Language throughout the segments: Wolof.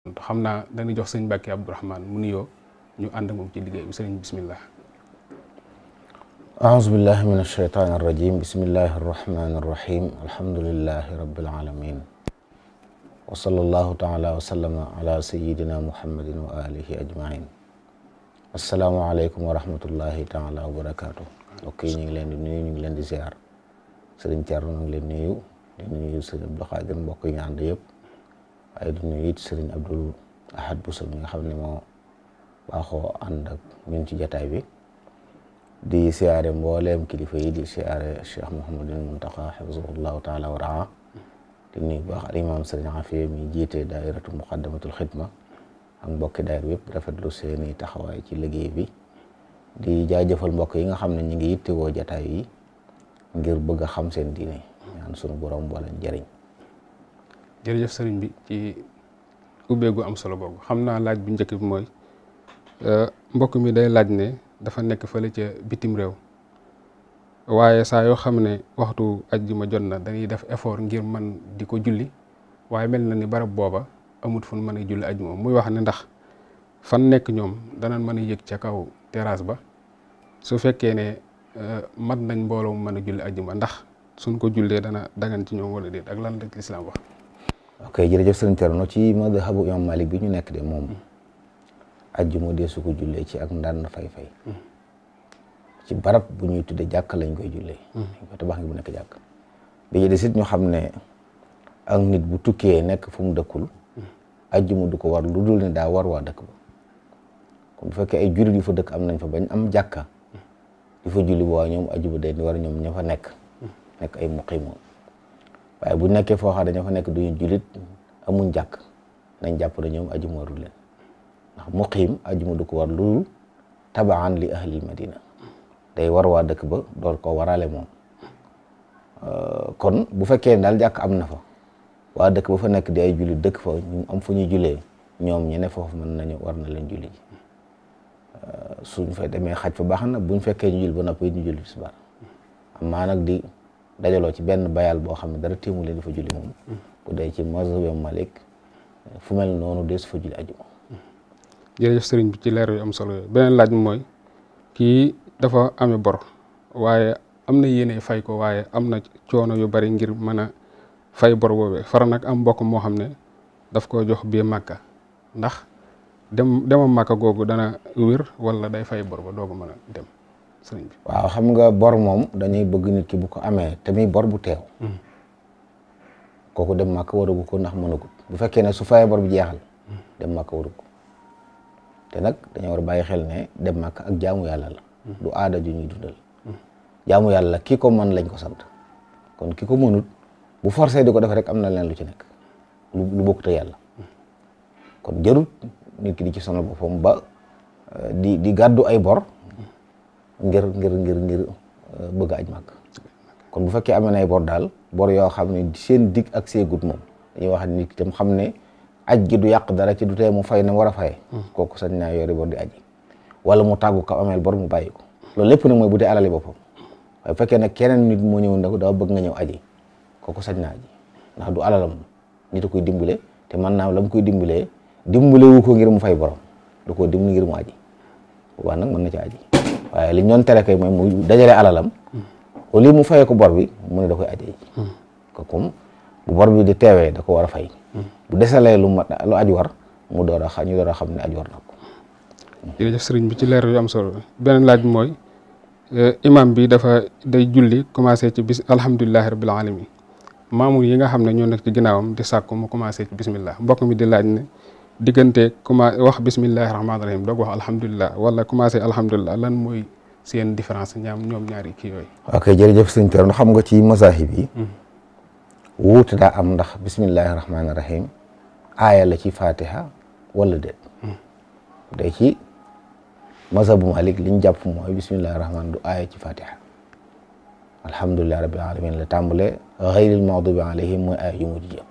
xam naa dañuy jox sëñ Mbàkke Abdourahmane mu nuyoo ñu ànd moom ci liggéey bi sëriñ bismillah. aouzu billahi min ashaytaani arrajim bismillahi arrahmani arrahim alhamdulillahi rabbil alamin wa sallallahu taala wa sallama ala sayidina muhammadin wa alihi ajmain. assalaamu aleykum wa rahmatullahi taala wa barakatuh. mbokk yi ñu ngi leen di nuyu, ñu ngi leen di ziar. sëriñ Thierno ñu ngi leen nuyu, di nuyu sëriñ Abdou Khadir, mbokk yi ñu ànd yëpp, waaye di nuyu it sëriñ Abdul Ahad Bousso mi nga xam ne moo baaxoo ànd ak ñun ci jataay bi. di siyaare mbooleem kilifa yi, di siyaare Cheikh Mouhamadul Muntaqa xafisahullahu taala wa raa. di nuyu baax al imam sëriñ Afiya mi jiite daairatu muqaddamatul xidma ak mbokki daayir yëpp rafetlu seeni taxawaay ci liggéey bi. di jaajëfal mbokk yi nga xam ne ñu ngi yittewoo jataay yi ngir bëgg a xam seen diine, ñaan sunu borom boole njëriñ. jërëjëf sëriñ bi ci ubbeegu am solo boobu. xam naa laaj bu njëkk bi mooy mbokk mi day laaj ne dafa nekk fële ca bitim réew, waaye saa yoo xam ne waxtu ajjuma jot na dañuy def effort ngir man di ko julli, waaye mel na ni barab booba amut fu mën a julli ajjuma. muy wax ne ndax fan nekk ñoom danañ mën a yëg ca kaw terrasse ba su fekkee ne mat nañ mbooloo mu mën a julli ajjuma, ndax suñ ko jullee dana dagan ci ñoom wala déet, ak lan la lislaam wax. ok, jërëjëf sëriñ Thierno. ci madhabu imam Malik bi ñu nekk de moom ajjuma dee su ko jullee ci ak ndànn fay-fay ci barab bu ñuy tudde jàkk lañ koy jullee. dañ koy tabax ngi bu nekk jàkk. bi ñu desit ñu xam ne ak nit bu tukkee nekk fu mu dëkkul ajjuma du ko war lu dul ne daa war waa dëkk ba. kon bu fekkee ay jullit yu fa dëkk am nañ fa bañ am jàkka di fa julli bu waa ñoom ajjuma day war ñoom ña fa nekk ay muqimoon. waaye bu nekkee foo xam ne dañoo fa nekk duñu jullit amuñ jàkk, nañ jàpp ne ñoom ajjuma warul leen, ndax muqiim ajjuma du ko war lu tabaan li ahlil madina, day war waa dëkk ba door ko warale moom. kon bu fekkee daal jàkk am na fa, waa dëkk ba fa nekk di ay jullit dëkk fa ñu am fu ñuy jullee, ñoom ñene foofu mën nañu war na leen julli ji. suñ fa demee xaj fa baax na, buñ fekkee ñu julli ba noppi ñu julli tisbaar. amaa nag di dajaloo ci benn bayal boo xam ne dara téemu leen di fa julli moom bu dee ci mazhab Malik fu mel noonu dee su fa julli ajuma. jërëjëf sëriñ bi ci leer yu am solo yooyu. beneen laaj bi mooy kii dafa amee bor, waaye am na yéene fay ko, waaye am na coono yu bari ngir mën a fay bor boobee. fara nag am mbokk moo xam ne daf ko jox bii Màkka, ndax demam Màkka googu dana wér wala day fay bor ba doogu mën a dem sëriñ bi. waaw, xam nga bor moom dañuy bëgg nit ki bu ko amee te muy bor bu teew kooku dem Màkka waragu ko, ndax mënagut. bu fekkee ne su fayee bor bi jeexal dem Màkka waru ko. te nag dañoo war a bàyyi xel ne dem Màkka ak jaamu yàlla la, du aada ju ñuy dundal. jaamu yàlla ki ko mën lañ ko sant, kon ki ko mënut bu forcé di ko def rek am na leen lu ci nekk lu bokkut ak yàlla. kon jarut nit ki di ci sonal boppam ba di gàddu ay bor ngir bëgg aj Màkka. kon bu fekkee amee na ay bor daal, bor yoo xam ne seen dig ak seegut moom dañuy wax nit ki tam xam ne aj gi du yàq dara ci du tee mu fay na mu war a fayee. kooku sañ naa yori bor di aji, wala mu tàggu ko ameel bor mu bàyyi ko. loolu lépp nag mooy bu dee alali boppam. waaye bu fekkee ne keneen nit moo ñëw ndax daa bëgg nga ñëw aji, kooku sañ naa aji ndax du alalam, nit a koy dimbale te mën naa la mu koy dimbalee dimbale wu ko ngir mu fay borom, du ko dimbali ngir mu aji. waaw nag mën na ci aji, waaye li ñu doon tere kay mooy mu dajale alalam au lieu mu fayee ko bor bi mu ne da koy aji. ko comme bu bor bi di teewee da ko war a fay. bu desalee lu aji war mu door a xam ne aji war na ko. jërëjëf sëriñ bi ci leer yu am solo. beneen laaj bi mooy imam bi day julli commencé ci alhamdulilahi rabbil alamin, maamul yi nga xam ne ñoo nekk ci ginnaawam di sàkku mu commencé ci bismillah. mbokk mi di laaj ne diggante wax bismillahi rahmaani rahim doog wax alhamdulilah wala commencé alhamdulilah, lan mooy seen différence ñoom ñaari kii yooyu. ok, jërëjëf sëñ Thierno. xam nga ci mazahib yi wuute daa am ndax bismillahi rahmaani rahim aaya la ci fatiha wala déet. day ci mazhabu Malik liñ jàpp mooy bismillahi rahmaan du aaya ci fatiha. alhamdulillahi rabbil alamin la tàmbale, ghayril maghdubi alayhim mooy aaya yu mujj jëm.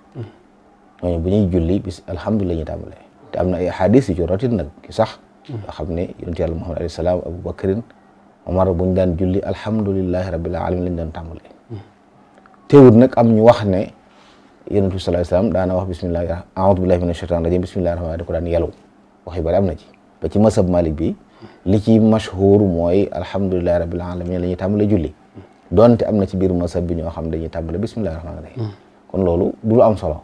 ñooñu bu ñuy julli alhamdulilah ñuy tàmbale. te am na ay hadis yu ci rotit nag ki sax nga xam ne yonent yàlla Muhammad alayhi salaam, Abu Bakrin, Omar buñ daan julli alhamdulillahi rabbil alamin lañ doon tàmbale. teewut nag am ñu wax ne yonent bi sallallahu alayhi wasallam daana wax bismillah a'udhu billahi minash shaitanir rajim bismillahir rahmanir rahim da ko daan yelu wax yu bari am na ci ba ci masab Malik bi li ci mashhur mooy alhamdulillahi rabbil alamin la ñuy tàmbale julli donte am na ci biir masab bi ñoo xam dañuy tàmbale bismillahir rahmanir rahim kon loolu du lu am solo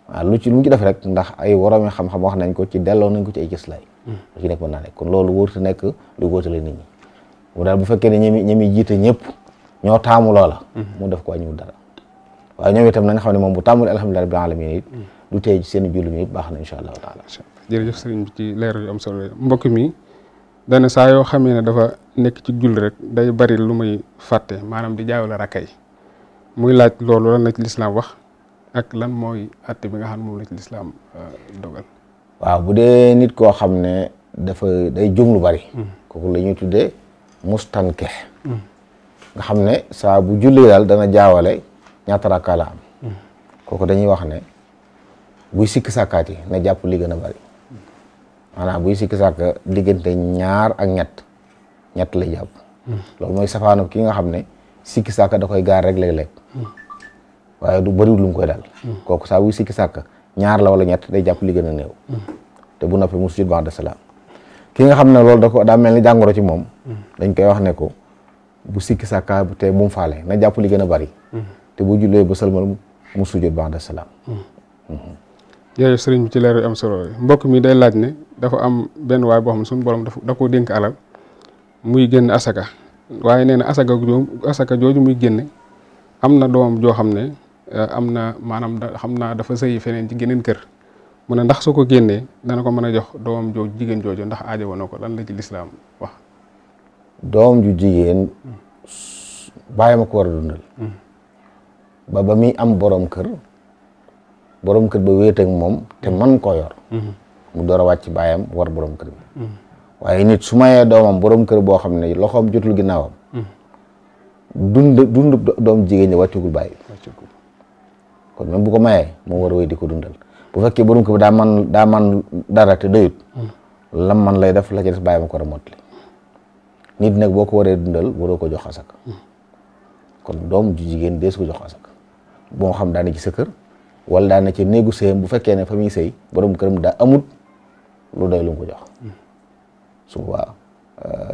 waaw lu ci def rek ndax ay woroomi xam-xam wax nañ ko ci delloo nañ ko ci ay gëslaay lu ci nekk mën naa nekk kon loolu wërta nekk lu góotale nit ñi mu daal bu fekkee ne ñi jiite ñëpp ñoo taamu loola mu def ko wàññiwul dara waaye ñoom itam na nga xam ne moom bu tàmmul alhamdulillahi rabbil alamin it du tey ci seen julli mi it baax na insha allahu taala. jërëjëf sëriñ bi ci leer yu am solo mbokk mi dana saa yoo xamee ne dafa nekk ci julli rek day bari lu muy fàtte maanaam di jaawale rakka yi muy laaj loolu lan la ci lislaam wax ak lan mooy àtte bi nga xam ne moom la ci lislaam dogal. waaw bu dee nit koo xam ne dafa day jum lu bari kooku la ñuy tuddee mustanke nga xam ne saa bu julli daal dana jaawale ñaata rakka la am kooku dañuy wax ne buy sikki sàkkaat yi na jàpp li gën a bari maanaam buy sikki sàkk diggante ñaar ak ñett lay jàpp loolu mooy safaanu ki nga xam ne sikki sàkk da koy gaar rek léeg-léeg waaye du bëriwul lu mu koy dal kooku saa buy sikki sàkk ñaar la wala ñett day jàpp li gën a néew te bu noppi mu sujud ba'da salaam ki nga xam ne loolu daa mel ni jàngoro ci moom dañ koy wax ne ko bu sikki sàkka te bu mu faale na jàpp li gën a bari te bu jullee ba sëlmal mu sujud ba'da salaam. jërëjëf sëriñ bi ci leer yu am solo mbokk mi day laaj ne dafa am benn waay boo xam ne suñu borom da koo dénk alal muy génn asaka waaye nee na asaka jooju muy génne am na doom joo xam ne am na maanaam xam naa dafa sëyi feneen ci geneen kër mu ne ndax su ko génnee dana ko mën a jox doom jooju jigéen jooju ndax aajo woon na ko lan la ci lislaam wax. doom ju jigéen bàyyi ma ko war a dundal ba muy am borom kër ba wéet ak moom te man koo yor mu door a wàcc bàyyam war borom kër bi waaye nit su mayee doomam borom kër boo xam ne loxoom jotul ginnaawam dund doom jigéen ñi wàccugul bàyyi kon même bu ko mayee moo war a wéy di ko dundal bu fekkee borom kër bi daa man dara te doyut lam man lay def la ci des bàyyam ko war a mottali nit nag boo ko waree dundal waroo ko jox asaka kon doom ju jigéen dees ko jox asaka boo xam daana ci sa kër wala daana ci néegu sëyam bu fekkee ne fa muy sëy borom këram daa amut lu doy lu ko jox su boobaa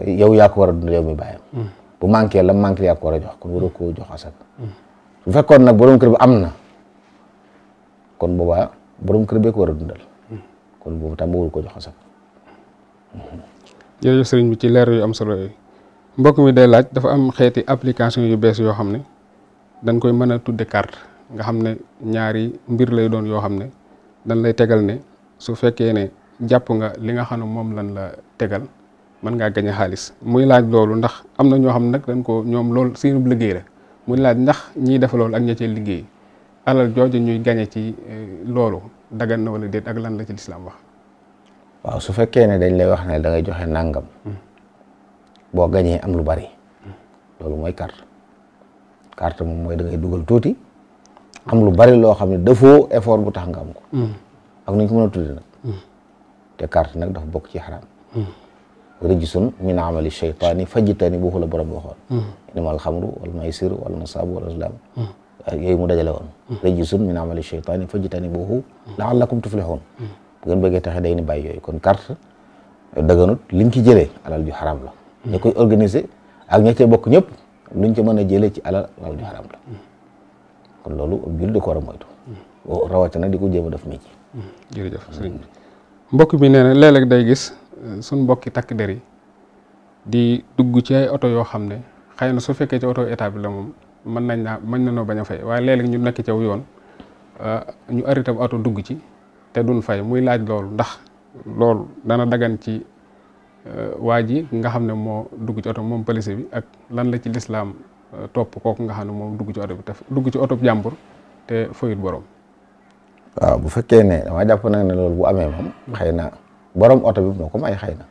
yow yaa ko war a dundal yow mi bàyyam bu manqué la manqué yaa ko war a jox kon waroo ko jox asaka bu fekkoon nag borom kër bi am na kon boobaa borom kër bee ko war a dundal kon boobu tam warul ko jox asaka. jërëjëf sëriñ bi ci leer yu am solo yooyu mbokk mi day laaj dafa am xeeti application yu bees yoo xam ne dañ koy mën a tudde carte nga xam ne ñaari mbir lay doon yoo xam ne dañ lay tegal ne su fekkee ne jàpp nga li nga xam ne moom lan la tegal mën ngaa gañe xaalis muy laaj loolu ndax am na ñoo xam ne nag dañ ko ñoom loolu seen liggéey la muy laaj ndax ñiy def loolu ak ña cee liggéey alal jooju ñuy gañe ci loolu dagan na wala déet ak lan la ci lislaam wax. waaw su fekkee ne dañ lay wax ne da ngay joxe nangam boo gañee am lu bari loolu mooy carte moom mooy da ngay dugal tuuti am lu bari loo xam ne dafoo effort bu tax nga am ko ak nuñ ko mën a tudde nag te carte nag dafa bokk ci xaraam rijsun min amali shaytaani fajtanibuuhu la borom waxoon innamal xamru wal maysiru wal ansaabu wal azlaamu yooyu mu dajale woon rijsun min amali shaytaani fajtanibuuhu la'allakum tuflihun bu ngeen bëggee taxe day ni bàyyi yooyu kon carte dëgganut liñ ci jëlee alal ju xaram la ña koy organiser ak ña cee bokk ñëpp luñ ca mën a jëlee ci alal ju xaram la kon loolu ab jullit da ko war a moytu rawatina di ko jéem a def métier. jërëjëf sëriñ bi mbokk bi nee na léeg-léeg day gis suñ mbokki takk der yi di dugg ci ay oto yoo xam ne xëy na su fekkee ci oto état bi la moom mën na noo bañ a fay waaye léeg-léeg ñu nekk ci aw yoon ñu arrêté bu oto dugg ci te duñ fay muy laaj loolu ndax loolu dana dagan ci waa ji nga xam ne moo dugg ci oto moom police bi ak lan la ci lislaam topp kooku nga xam ne moom dugg ci oto bi te dugg ci oto jàmbur te fayut borom. waaw bu fekkee ne dama jàpp nag ne loolu bu amee moom xëy na borom oto bi moo ko may xëy na.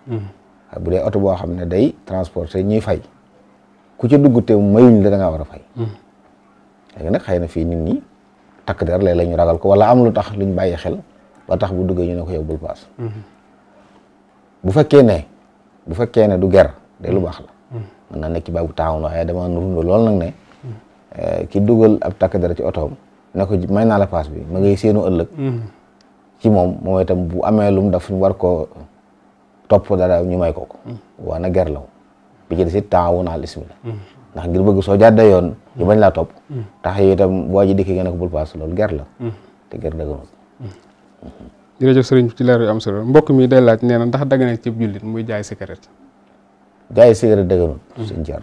waaye bu dee oto boo xam ne day transporter ñuy fay ku ci dugg te mayuñ la da ngaa war a fay. léegi nag xëy na fii nit ñi takk der léeg-léeg ñu ragal ko wala am lu tax luñ bàyyi xel ba tax bu duggee ñu ne ko yow bul paas. bu fekkee ne du ger de lu baax la. mën na nekk ci baabu taawun waaye dama nuru lool nag ne ki dugal ab takk der ci otoom ne ko may naa la paas bi ma ngay seenu ëllëg ci moom itam bu amee lum daf ñu war ko topp dara ñu may ko waa na ger law bi ci des it taawun al ismi la ndax ngir bëgg soo jàddee yoon ñu bañ laa topp tax yi itam boo ji dikki nga ne ko bul paas loolu ger la te ger dëgganul. jërëjëf sëriñ ci leer yu am solo mbokk mi day laaj nee na ndax dagg na ci jullit muy jaay cigarette. jaay cigarette dëgganul suñ jar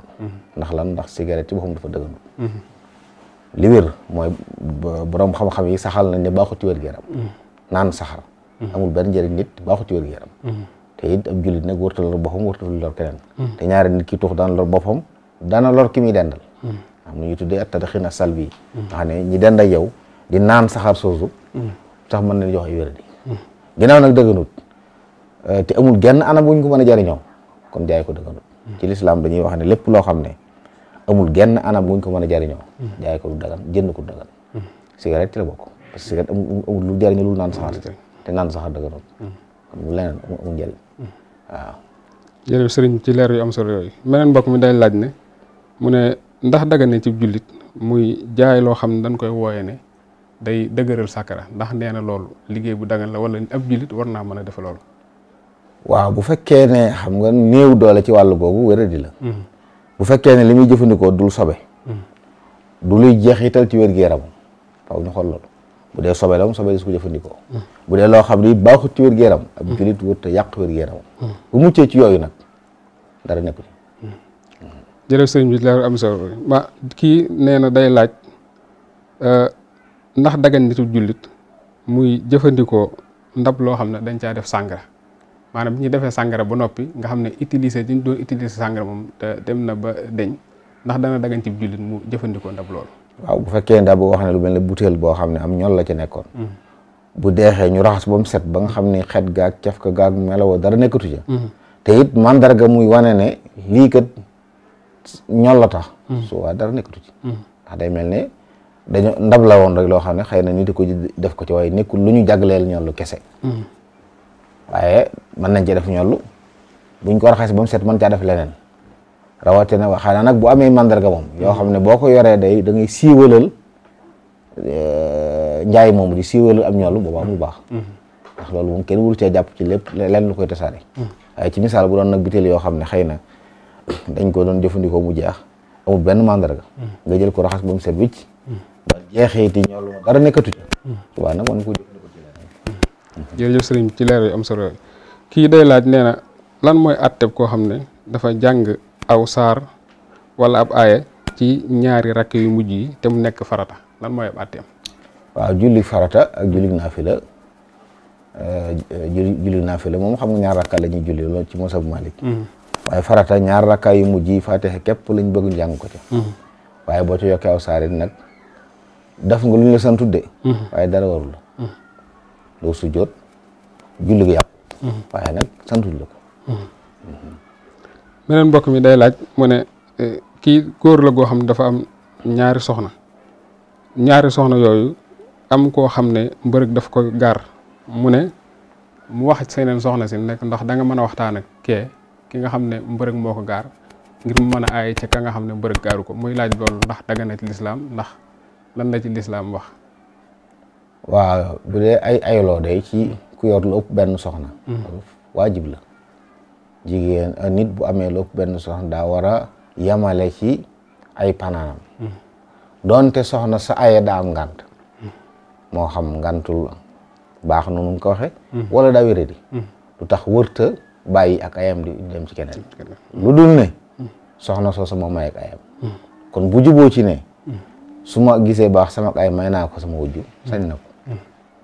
ndax lan ndax cigarette ci boppam dafa dëgganul li wér mooy borom xam-xam yi saxal nañ ne baaxut ci wér-gu-yaram naan saxar amul benn njëriñ nit baaxut ci wér-gu-yaram te it ab jullit nag warta lor boppam warta lor keneen te ñaari nit ki tux daan lor boppam dana lor ki muy dendal am na ñu tuddee at-tadxiin as-salbi nga xam ne ñi dend ak yow di naan saxaar soosu sax mën nañ jox ay wéradi ginnaaw nag dëgganut te amul genn anam buñ ko mën a jariñoo kon jaay ko dëgganut ci lislaam dañuy wax ne lépp loo xam ne amul genn anam buñ ko mën a jariñoo jaay ko du dagan jënd ko du dagan cigarette ci la bokk parce que cigarette amul lu jariñoo lu naan saxaar te naan saxaar dëgganut kon lu leneen amul njëriñ waaw jërëjëf sëriñ ci leer yu am solo yooyu meneen mbokk mi day laaj ne mu ne ndax dagan ne ci jullit muy jaay loo xam ne dañ koy wooye ne day dëgëral sàkkara ndax nee na loolu liggéey bu dagan la wala ab jullit war naa mën a def loolu. waaw bu fekkee ne xam nga néew doole ci wàllu googu wéradi la bu fekkee ne li muy jëfandikoo dul sobe du luy jeexital ci wér-gu-yaramam faaw ñu xool loolu bu dee sobe la moom sobe su ko jëfandikoo bu dee loo xam ne baaxut ci wér-gu-yaram ab jullit wër te yàq wér-gu-yaramam bu muccee ci yooyu nag dara nekku ci. jërëjëf sëriñ bi leer am solo ma kii nee na day laaj ndax dagan nitu jullit muy jëfandikoo ndab loo xam ne dañ caa def sàngara maanaam bi ñu defee sàngara ba noppi nga xam ne utiliser diñ doon utiliser sàngara moom te dem na ba deñ ndax dana dagan ci jullit mu jëfandikoo ndab loolu. waaw bu fekkee ndab boo xam ne lu mel ne butéel boo xam ne am ñol la ca nekkoon bu deexee ñu raxas ba mu set ba nga xam ne xet gaag caf ka gaag melawoo dara nekkatu ca te it mandarga muy wane ne lii kat ñol la tax su waa dara nekkatu ci ndax day mel ne dañu ndab la woon rek loo xam ne xëy na nit ko def ko ci waaye nekkul lu ñu jagleel ñollu kese waaye mën nañ cee def ñollu buñ ko raxas ba mu set mën caa def leneen rawatina xëy na nag bu amee mandarga moom yoo xam ne boo ko yoree da ngay siiwalal njaay moomu di siiwalal am ñollu boobu amul baax ndax loolu moom kenn wuru cee jàpp ci lépp lenn lu koy tasaare waaye ci misaal bu doon nag butéel yoo xam ne xëy na dañ ko doon jëfandikoo mu jeex amul benn mandarga nga jël ko raxas ba mu set wicc ba jeexeeti ñollu dara nekkatu ci waaw nag mën ko jëfandikoo ci leneen. jërëjëf sëriñ ci leer yu am solo kii day laaj nee na lan mooy atteb koo xam ne dafa jàng aw saar wala ab aaya ci ñaari rakk yu mujj yi te mu nekk farata lan mooy ab atteem. waaw julli farata ak julli naafila julli naafila moom xam nga ñaar rakka la ñuy julli loolu ci mosab Malik waaye farata ñaar rakka yu mujj yi Faatiha képp lañ bëgg njàng ko ca waaye boo ci yokkee aw saar it nag def nga lu ñu la sant tudde waaye dara warul la loo sujjóot julli gi yàqu waaye nag santuñ la ko. beneen mbokk mi day laaj mu ne kii góor la goo xam ne dafa am ñaari soxna yooyu am koo xam ne mbërëg daf ko gaar mu ne mu wax seeneen soxna si nekk ndax da nga mën a waxtaan ak ki nga xam ne mbërëg moo ko gaar ngir mu mën a aaye ca ka nga xam ne mbërëg gaaru ko muy laaj loolu ndax daga na ci lislaam ndax lan la ci lislaam wax. waaw bu dee ay ayoloo day ci ku yor lu ëpp benn soxna waajib la jigéen nit bu amee lu ëpp benn soxna daa war a yamale ci ay panaanam doonte soxna sa aye daa am ngànt moo xam ngàntul baax noonu mu ko waxe wala daa wéradi lu tax wërta bàyyi ak ayam di dem ci keneen lu dul ne soxna soosa moo may ak ayam kon bu juboo ci ne su ma gisee baax sama ay may naa ko sama wujju sañ na ko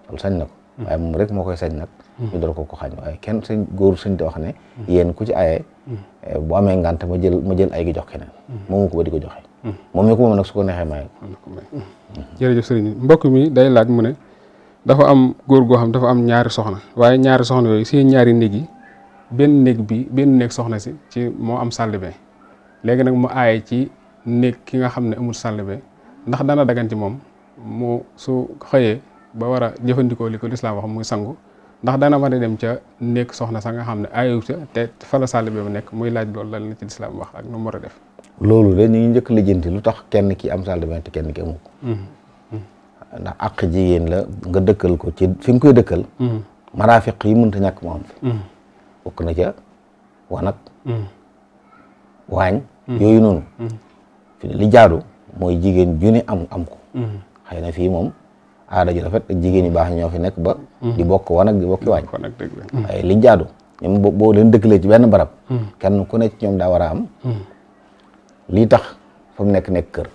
loolu sañ na ko waaye moom rek moo koy sañ nag ñu door ko xañ waaye kenn sañ góor sañ te wax ne yéen ku ci aye bu amee ngànt ma jël ay gi jox keneen moomu ko ba di ko joxe moom mi ko moom nag su ko neexee may ko. jërëjëf sëriñ mbokk mi day laaj mu ne dafa am góor goo xam dafa am ñaari soxna waaye ñaari soxna yooyu seen ñaari néeg yi benn néeg soxna si ci moo am salle de bain léegi nag mu aaye ci néeg ki nga xam ne amul salle de bain ndax dana dagan ci moom mu su xëyee ba war a jëfandikoo li ko lislaam wax muy sangu ndax dana mën a dem ca néeg soxna sax nga xam ne aayu ca te fa la salle bi mu nekk muy laaj loolu lan la ci lislaam wax ak nu mu war a def. loolu de ñu ngi njëkk lijjanti lu tax kenn ki am salle de bain te kenn ki amu ko ndax àq jigéen la nga dëkkal ko ci fi nga koy dëkkal maraafiq yi mënta ñàkk mu am fi bokk na ca wanag waañ yooyu noonu fi li jaadu mooy jigéen ju ne am ko xëy na fii moom aada ju rafet ak jigéen yu baax ñoo fi nekk ba di bokk wanag di bokki waañ waaye li jaadu ñoom boo leen dëkkalee ci benn barab kenn ku ne ci ñoom daa war a am lii tax fa mu nekk kër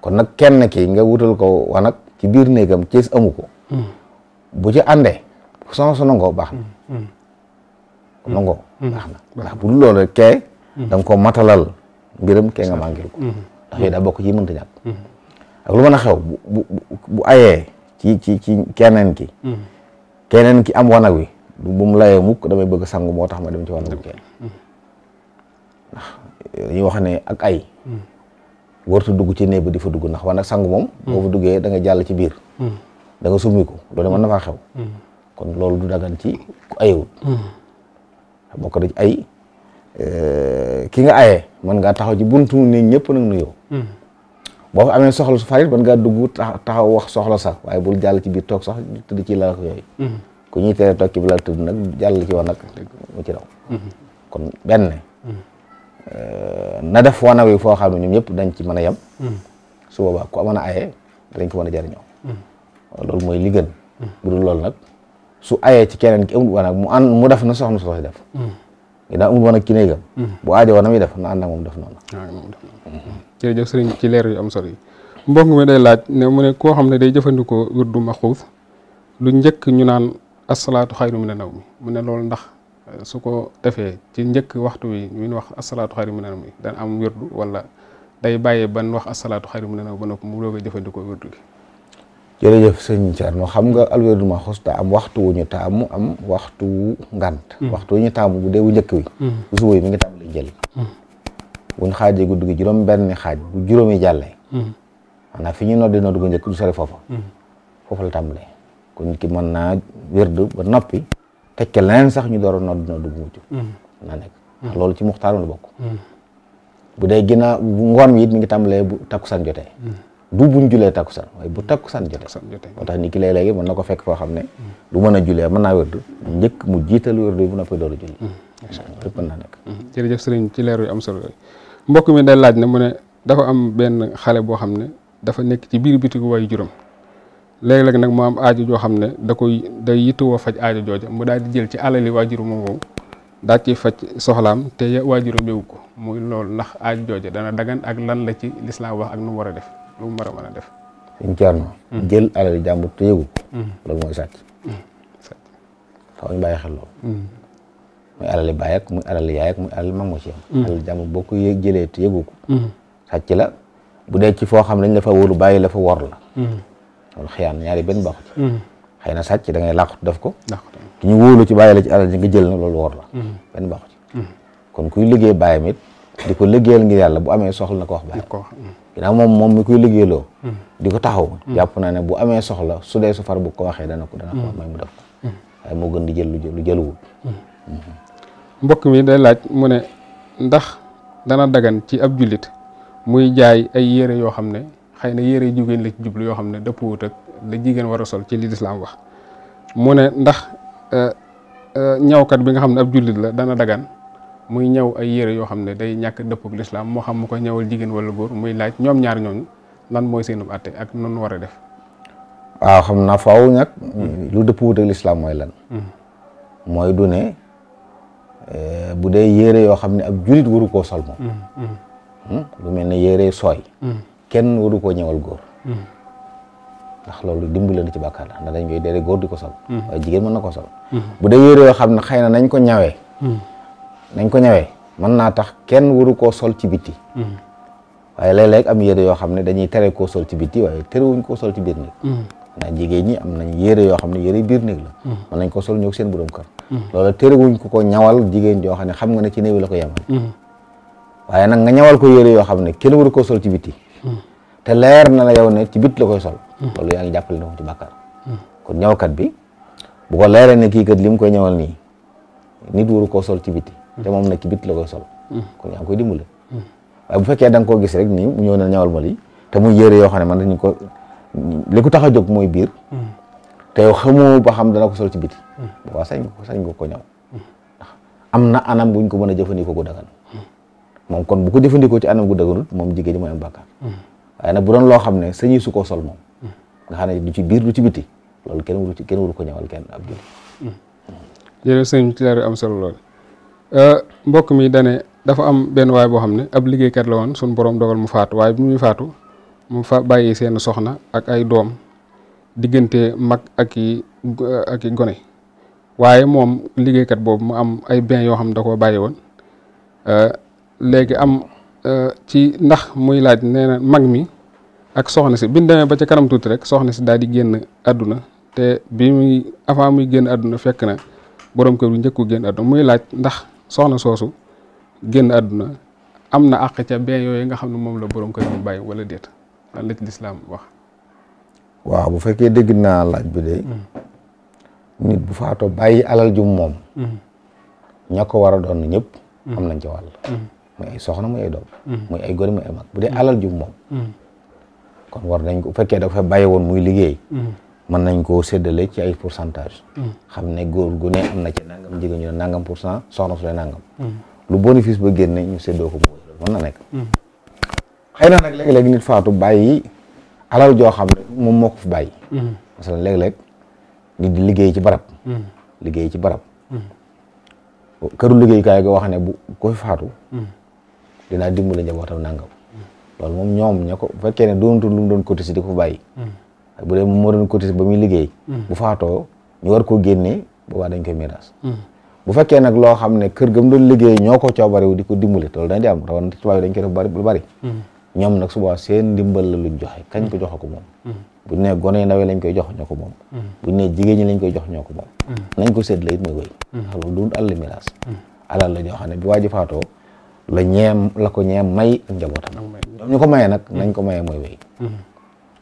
kon nag kenn ki nga wutal ko wanag ci biir néegam Cees amu ko bu ci àndee so nangoo baax na nangoo baax na ndax bu dul loolu rek kee da nga ko matalal mbiram kee nga màngil ko ndax yooyu daa bokk ci mënta ñàkk ak lu mën a xew bu ayee ci keneen ki am wanag wi bu mu layee mukk damay bëgg sangu moo tax ma dem ci wanag wi kenn ndax dañuy wax ne ak ay wartu dugg ci néeg ba di fa dugg ndax wanag sangu moom boo fa duggee da nga jàll ci biir da nga summi ko loolu mën na faa xew kon loolu du dagan ci ku ayewut bokk da ci ay ki nga ayee mën ngaa taxaw ci buntu néeg ñëpp nag nuyoo boo fa amee soxla su farit mën ngaa dugg taxaw wax soxla sax waaye bul jàll ci biir toog sax tëdd ci lal ko yooyu ku ñuy tere toog ci bi lal tëdd nag jàll ci wanag mu ci daw kon benn na def wanag wi foo xam ne ñoom ñëpp dañ ci mën a yem su boobaa ku mën a ayee dañ ko mën a jariñoo loolu mooy li gën bu dul loolu nag su ayee ci keneen ki amul wanag mu def na soxna soo si def ginnaaw amul wanag ci néegam bu aajo wana muy def na ànd ak moom def noonu jërëjëf sëriñ ci leer yu am solo yi mbokk mi day laaj ne mu ne koo xam ne day jëfandikoo wirdu maxuus lu njëkk ñu naan asalaatu xayru mina nawmi mu ne loolu ndax su ko defee ci njëkk waxtu wi ñu wax asalaatu xayru mina nawmi dana am wirdu wala day bàyyee ban wax asalaatu xayru mina nawmi ba noppi mu doog a jëfandikoo wirdu gi. jërëjëf sëñ Thierno xam nga alwirdu maxuus daa am waxtu wu ñu taamu am waxtu wu ngant waxtu wu ñu taamu bu dee wu njëkk wi bu suba yi mi ngi tàmbali jël buñ xaajee guddi gi juróom benn xaaj bu juróomi jàllee maanaam fi ñu noddi noddu gu njëkk du sori foofa la tàmbalee kon nit ki mën naa wirdu ba noppi tekke leneen sax ñu door a noddi noddu gu mujj naa nekk loolu ci muxtaaram la bokk bu dee ginnaaw bu ngoon wi it mi ngi tàmbalee bu takkusaan jotee du buñ julee takkusaan waaye bu takkusaan jotee moo tax nit ki léeg-léegi mën na ko fekk foo xam ne du mën a julee mën naa wirdu njëkk mu jiital wirdu bu noppi door a julli lépp mën naa nekk jërëjëf sëriñ ci leer yu am solo mbokk mi day laaj ne mu ne dafa am benn xale boo xam ne dafa nekk ci biir bitigu waayu juróom léeg-léeg nag mu am aajo joo xam ne day yittewoo faj aajo jooja mu daal di jël ci alali waajur moomu daal ci faj soxlaam te waajuram yëgu ko muy loolu ndax aajo jooja dana dagan ak lan la ci lislaam wax ak nu mu war a def lu mu war a mën a def. suñ Thierno jël alali jàmbur te yëgu ko loolu mooy sàcc faaw ñu bàyyi xel loolu muy alali baay ak muy alali yaay ak muy alali mag moo ci yam alali jàmbur boo ko jëlee te yëgu ko sàcc la bu dee ci foo xam ne dañ la fa wóolu bàyyi la fa wor la loolu xiyaan ñaari benn baaxu ci xëy na sàcc da ngay làqut def ko ki ñu wóolu ci bàyyi la ci alal ji nga jël na loolu wor la benn baaxu ci kon kuy liggéey bàyyam it di ko liggéeyal ngir yàlla bu amee soxla na ko wax bàyyi ginnaaw moom mi koy liggéeyloo di ko taxaw jàpp naa ne bu amee soxla su dee su far bu ko waxee dana ko wax may mu def ko waaye moo gën di jël lu jëluwul mbokk mi day laaj mu ne ndax dana dagan ci ab jullit muy jaay ay yére yoo xam ne xëy na yére jigéen la ci jublu yoo xam ne dëppwut ak la jigéen war a sol ci li lislaam wax mu ne ndax ñawkat bi nga xam ne ab jullit la dana dagan muy ñëw ay yére yoo xam ne day ñàkk dëpp ak lislaam moo xam mu ko ñëwal jigéen wala góor muy laaj ñoom ñaar ñooñu lan mooy seenu àtte ak noonu war a def. waaw xam naa faaw nag lu dëppwut ak lislaam mooy lan mooy du ne bu dee yére yoo xam ne ab jullit waru koo sol moom lu mel ne yére sooy kenn waru koo ñëwal góor ndax loolu dimbali na ci bàkkaar la ndax dañ koy dere góor di ko sol waaye jigéen mën na ko sol bu dee yére yoo xam ne xëy na nañ ko ñawee mën naa tax kenn waru koo sol ci bitti waaye léeg-léeg am yére yoo xam ne dañuy tere koo sol ci bitti waaye terewuñ koo sol ci biir néeg ndax jigéen ñi am nañ yére yoo xam ne yére biir néeg la mën nañ ko sol ñëw seen borom kër loolu terewuñ ko ñawal jigéen joo xam ne xam nga ne ci néew la ko yemal waaye nag nga ñawal ko yére yoo xam ne kenn waru koo sol ci bitti te leer na la yow ne ci bitti la koy sol loolu yaa ngi jàppale na ko ci bàkkaar kon ñawkat bi bu ko leeree ne kii kat li mu koy ñawal nii nit waru koo sol ci bitti te moom nag ci bitti la koy sol kon yaa ngi koy dimbale waaye bu fekkee da nga koo gis rek nii mu ñëw ne ñawal ma lii te muy yére yoo xam ne man dañu ko li ko tax a jóg mooy biir te yow xamoo ba xam dana ko sol ci biti waaw sañ nga ko ñaw ndax am na anam buñ ko mën a jëfandikoo gu dagan moom kon bu ko jëfandikoo ci anam gu daganut moom jigéen ñi mooy am bàkkaar waaye nag bu doon loo xam ne sañi su koo sol moom nga xam ne du ci biir du ci biti loolu kenn waru ko ñawal kenn ab julli. jërëjëf sëñ ci leer am solo lool mbokk mi dane dafa am benn waay boo xam ne ab liggéeykat la woon suñ borom dogal mu faatu waaye bi muy faatu mu bàyyi seen soxna ak ay doom diggante mag ak i gone waaye moom liggéeykat boobu mu am ay biens yoo xam ne da koo bàyyi woon léegi am ci ndax muy laaj nee na mag mi ak soxna si bi ñu demee ba ca kanam tuuti rek soxna si daal di génn àdduna te bi muy avant muy génn àdduna fekk na borom kër bi njëkku génn àdduna muy laaj ndax soxna soosu génn àdduna am na àq ca biens yooyu nga xam ne moom la borom kër bi bàyyi wala déet lan la ci lislaam wax. waaw bu fekkee dégg naa laaj bi de nit bu faatoo bàyyi alal jum moom ña ko war a doon ñëpp am nañ ci wàll muy ay soxna muy ay doom muy ay gone muy ay mag bu dee alal jum moom kon war nañ ko bu fekkee dafa bàyyi woon muy liggéey mën nañ koo séddale ci ay pourcentage xam ne góor gu ne am na ci nangam jigéen ñu ne nangam %, soxna su ne nangam lu bénéfice ba génne ñu séddoo ko mu mën na nekk xëy na nag léeg-léeg nit faatu bàyyi alal joo xam ne moom moo ko fi bàyyi parce que léeg-léeg nit di liggéey ci barab këru liggéeykaay ga wax ne bu ko fi faatu dinaa dimbali njabootam nangam loolu moom ñoom ña ko bu fekkee ne doonatul lu mu doon cotiser di ko fa bàyyi bu dee moom moo doon cotiser ba muy liggéey bu faatoo ñu war koo génnee boobaa dañ koy miraas bu fekkee nag loo xam ne kër ga mu doon liggéey ñoo ko coobarewu di ko dimbali loolu dañ di am rawan tubaab yi dañ koy def lu bari ñoom nag suba seen ndimbal la luñ joxe kañ ko joxe ko moom buñ ne gone ndaw lañ koy jox ñoo ko moom buñ ne jigéen ñi lañ koy jox ñoo ko moom nañ ko séddale it mooy wéy ndax loolu du alal miraas alal la joo xam ne bi waa ji faatoo la ko ñeem may ak njabootam ñoom ñu ko mayee nag nañ ko mayee mooy wéy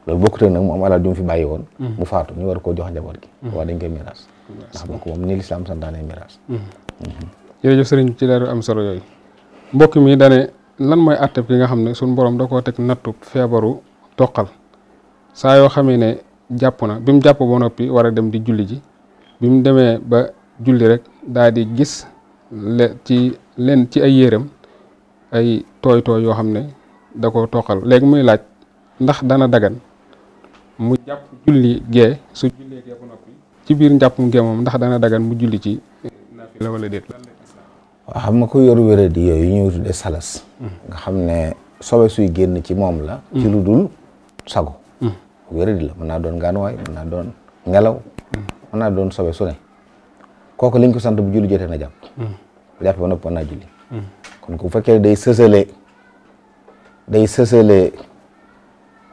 loolu bokkute nag mu am alal ju mu fi bàyyi woon mu faatu ñu war koo jox njaboot gi waaw dañ koy miraas ndax bokk moom ni lislaam santaane miraas jërëjëf sëriñ ci leeru am solo yooyu mbokk mi dane lan mooy àtteb ki nga xam ne suñu borom da koo teg nattu feebaru toqal saa yoo xamee ne jàpp na bi mu jàpp ba noppi war a dem di julli ji bi mu demee ba julli rek daal di gis ci ay yéreem ay tooy yoo xam ne da koo toqal léegi muy laaj ndax dana dagan mu jàpp julli gee su jullee gee ba noppi ci biir njàppum gee moom ndax dana dagan mu julli ci naafila wala déet. waaw xam nga ko yor wéradi yooyu ñuy tuddee salas nga xam ne sobe suy génn ci moom la ci lu dul sago wéradi la mën naa doon gaanuwaay mën naa doon ngelaw mën naa doon sobe su ne kooku liñ ko sant bu julli jotee na jàpp bu jàppee ba noppi mën naa julli kon bu fekkee day sësale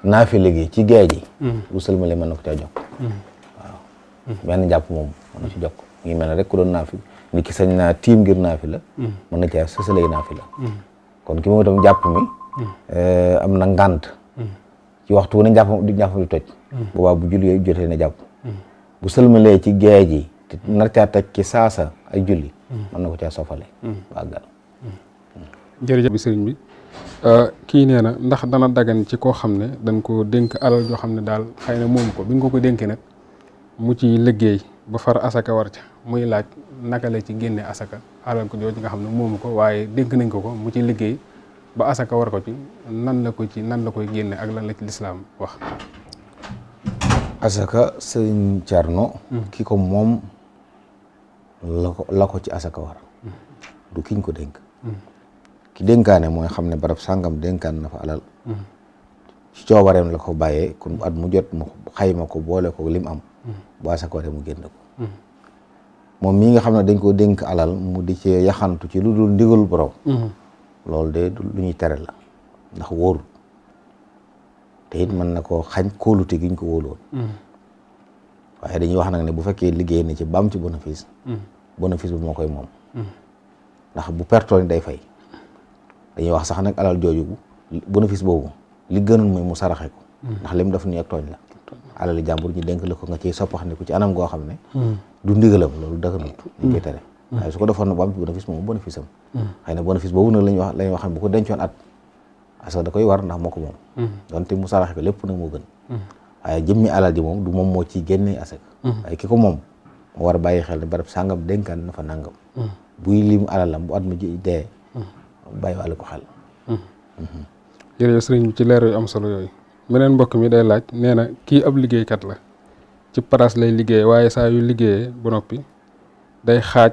naafila gi ci géej gi bu sëlmale mën na ko caa jokk waaw benn jàpp moom mën na ci jokk ngi mel ne rek ku doon naafi nit ki sañ naa tiim ngir naafi la mën na caa sësalee naafi la kon ki moom itam jàpp mi am na ngànt ci waxtu wu ne jàpp di toj boobaa bu julli yooyu jotee na jàpp bu sëlmalee ci géej gi te nar caa teg ci saasa ay julli mën na ko caa sofale wàggal jërëjëf bi sëriñ bi kii nee na ndax dana dagan ci koo xam ne dañ ko dénk alal joo xam ne daal xëy na moomu ko bi nga ko dénkee nag mu ci liggéey ba far asaka war ca muy laaj naka la ci génne asaka alal ko jooju nga xam ne moomu ko waaye dénk nañ ko mu ci liggéey ba asaka war ko ci nan la koy génne ak lan la ci lislaam wax. asaka sëriñ Thierno ki ko moom la ko ci asaka war du kiñ ko dénk ki dénkaane mooy xam ne barab sàngam dénkaan na fa alal ci coobareem la ko bàyyee kon at mu jot mu xayma ko boole ko lim am bu asaka waree mu génn ko moom mii nga xam ne dañ ko dénk alal mu di ci yaxantu ci lu dul ndigal borom loolu de lu ñuy tere la ndax wóorul te it mën na koo xañ kóolute gi ñu ko wóolu woon waaye dañuy wax nag ne bu fekkee liggéey na ci bam ci bénéfice bu moo koy moom ndax bu pertoon day fay dañuy wax sax nag alal jooju bénéfice boobu li gënoon mooy mu saraxe ko ndax lim def nii ak tooñ la alali jàmbur ñu dénk la ko nga ciy soppaxandiku ci anam goo xam ne du ndigalam loolu dëgganut ñu koy tere waaye su ko defoon na bu am ci bénéfice moom bénéfice am xëy na bénéfice boobu nag lañuy wax ne bu ko dencoon at parce que da koy war ndax moo ko moom donte mu saraxe ko lépp nag moo gën waaye jëmmi alal ji moom du moom moo ciy génnee asaka waaye ki ko moom moo war a bàyyi xel ne barab sàngam dénkaan na fa nàngam buy limu alalam bu at mi dee bàyyi wàlle ko xel. jërëjëf sëriñ bi ci leer yu am solo yooyu. beneen mbokk mi day laaj nee na kii ab liggéeykat la ci place lay liggéey waaye saa yu liggéeyee ba noppi day xaaj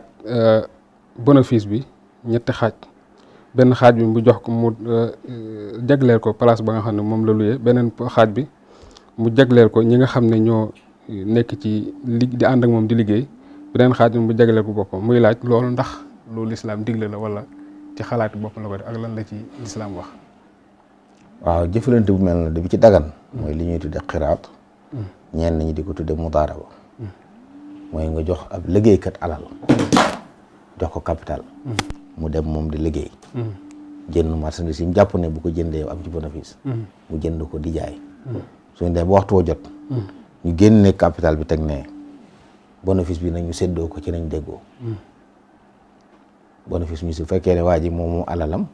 bénéfice bi ñetti xaaj benn xaaj bi mu jox ko mu jagleel ko place ba nga xam ne moom la luyee beneen xaaj bi mu jagleel ko ñi nga xam ne ñoo nekk ci di ànd ak moom di liggéey beneen xaaj bi mu jagleel ko boppam muy laaj loolu ndax loolu lislaam digle la wala ci xalaati boppam la ko def ak lan la ci lislaam wax. waaw jëfalante bu mel na bi ci dagan mooy li ñuy tudde xiraat ñenn ñi di ko tudde mudaaraba mooy nga jox ab liggéeykat alal jox ko capital mu dem moom di liggéey jënd marchandise yi mu jàpp ne bu ko jëndee am ci bénéfice mu jënd ko di jaay suñu dee ba waxtu woo jot ñu génne capital bi teg ne bénéfice bi nag ñu séddoo ko ci nañ déggoo bénéfice mi su fekkee ne waa ji moom alalam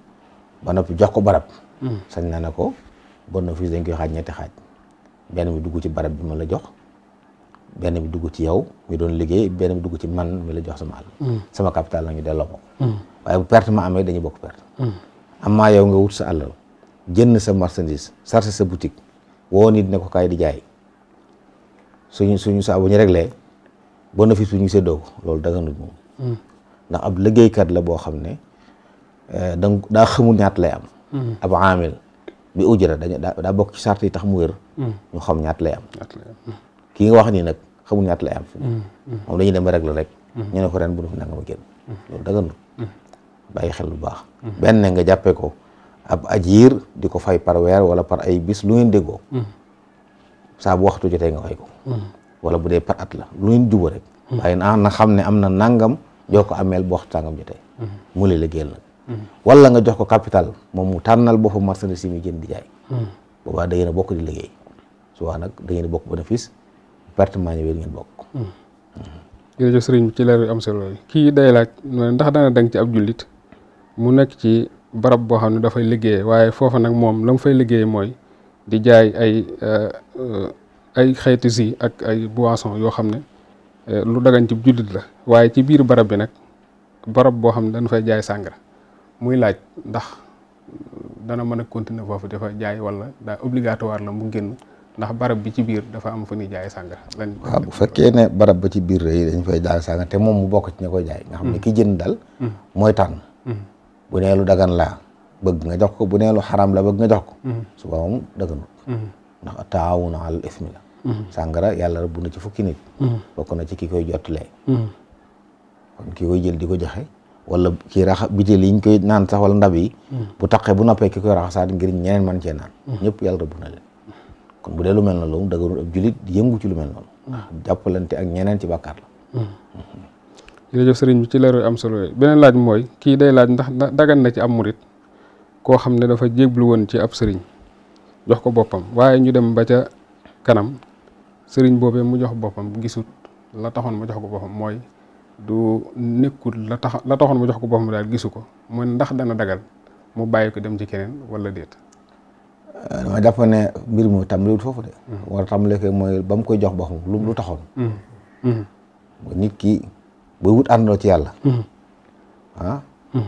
ba noppi jox ko barab sañ na ne ko bénéfice dañ koy xaaj ñetti xaaj benn bi dugg ci barab bi ma la jox benn bi dugg ci yow mi doon liggéey benn bi dugg ci man mi la jox sama àll sama capital la ñu delloo ko waaye bu perte ma amee dañuy bokk perte amaa yow nga wut sa àllal jënd sa marchandise chargé sa boutique woo nit ne ko kaay di jaay suñu saa bu ñu réglé bénéfice bi ñu séddoo ko loolu daganut moom ndax ab liggéeykat la boo xam ne daa xamul ñaat lay am ab amil bi ujra daa bokk ci sart yi tax mu wér ñu xam ñaat lay am kii nga wax nii nag xamul ñaat lay am fi moom dañuy dem ba régler rek ñu ne ko ren bu nu fi nanga ma génn loolu daganut bàyyi xel bu baax benn nga jàppee ko ab ajiir di ko fay par weer wala par ay bis lu ngeen déggoo saa bu waxtu jotee nga fay ko wala bu dee par at la lu ngeen juba rek waaye na xam ne am na nangam jox ko ameel bu waxtu tàngam jotee mu lay liggéeyal nag wala nga jox ko capital moom mu tànnal boppam marchandise yi muy jënd di jaay boobaa da ngeen a bokk di liggéey souvent nag da ngeen a bokk bénéfice perte maa ñëwee ngeen bokk. jërëjëf sëriñ bi ci leer yu am solo yi kii day laaj ndax dana dang ci ab jullit mu nekk ci barab boo xam ne dafay liggéeyee waaye foofa nag moom la mu fay liggéeyee mooy di jaay ay xeeti si ak ay boisson yoo xam ne lu dagan ci jullit la waaye ci biir barab bi nag barab boo xam ne dañ fay jaay sàngara muy laaj ndax dana mën a continuer foofu dafa jaay wala daa obligatoire la mu génn ndax barab bi ci biir dafa am fu ñuy jaay sàngara. waaw bu fekkee ne barab ba ci biir rek dañ fay jaay sàngara te moom mu bokk ci ña koy jaay nga xam ne ki jënd dal mooy tànn bu nee lu dagan laa bëgg nga jox ko bu nee lu xaraam la bëgg nga jox ko suba moom daganut ndax taawuna alal ismi la sàngara yàlla rëbb na ci fukki nit bokk na ci ki koy jottalee kon ki koy jël di ko joxe wala kii raxa bitéel yi ñu koy naan sax wala ndab yi bu taqee bu noppee ki koy raxasaat ngir ñeneen man cee naan ñëpp yàlla rëbb na leen kon bu dee lu mel noonu loolu daganut ab julit yëngu ci lu mel noonu ndax jàppalante ak ñeneen ci bàkkaar la jërëjëf sëriñ bi ci leer am solo yooyu beneen laaj mooy kii day laaj ndax dagan na ci am murit koo xam ne dafa jéblu woon ci ab sëriñ jox ko boppam waaye ñu dem ba ca kanam sëriñ boobee mu jox boppam gisut la taxoon mu jox ko boppam mooy du nekkul la taxoon mu jox ko boppam daal gisu ko mooy ndax dana dagal mu bàyyi ko dem ci keneen wala déet. dama jàpp ne mbir mi tàmbaliwut foofu de. war a tàmbalee ko mooy ba mu koy jox boppam lu taxoon. nit ki booy wut àndoo ci yàlla.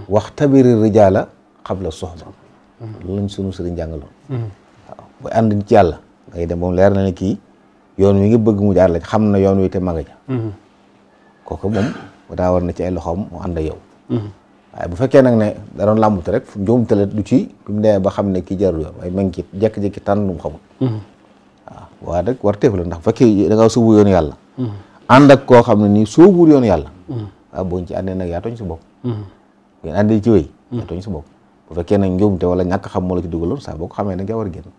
wax tabiri rijaala xabla soxba. loolu lañ sunu sëriñ jàngaloon. waaw booy ànd ci yàlla ngay dem ba mu leer na ne kii yoon wi nga bëgg mu jaar la xam na yoon wi te maga ja. kooku moom daa war na ci ay loxoom mu ànd ak yow. waaye bu fekkee nag ne da doon làmbute rek njuumte la du ci bi mu demee ba xam ne kii jarul yoon waaye ma ngi ci jékki-jékki tànn lu mu xamul. waaw waaye nag war teef la ndax bu fekkee da ngaa sóobu yoonu yàlla. ànd ak koo xam ne nii sóobuwul yoonu yàlla. waaw boo ci àndee nag yaa tooñ sa bopp. ngeen àndee ci wéy. yaa tooñ sa bopp bu fekkee nag njuumte wala ñàkk xam moo la ci dugaloon saa boo ko xamee nag yaa war a génn.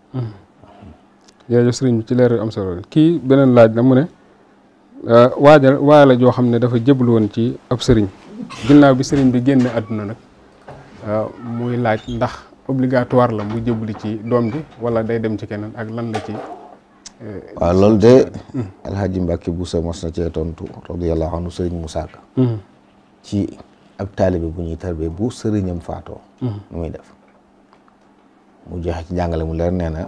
jërëjëf sëriñ bi ci leer am solo kii beneen laaj la mu ne waaja la joo xam ne dafa jéblu woon ci ab sëriñ ginnaaw bi sëriñ bi génne àdduna nag muy laaj ndax obligatoire la mu jébli ci doom bi wala day dem ci keneen ak lan la ci. waaw loolu de alhaji Mbàkke Buso mos na cee tontu radiyallahu anhu sëriñ Musaa Ka ci ab taalibe bu ñuy tarbee bu sëriñam faatoo nu muy def mu joxe ci jàngale mu leer nee na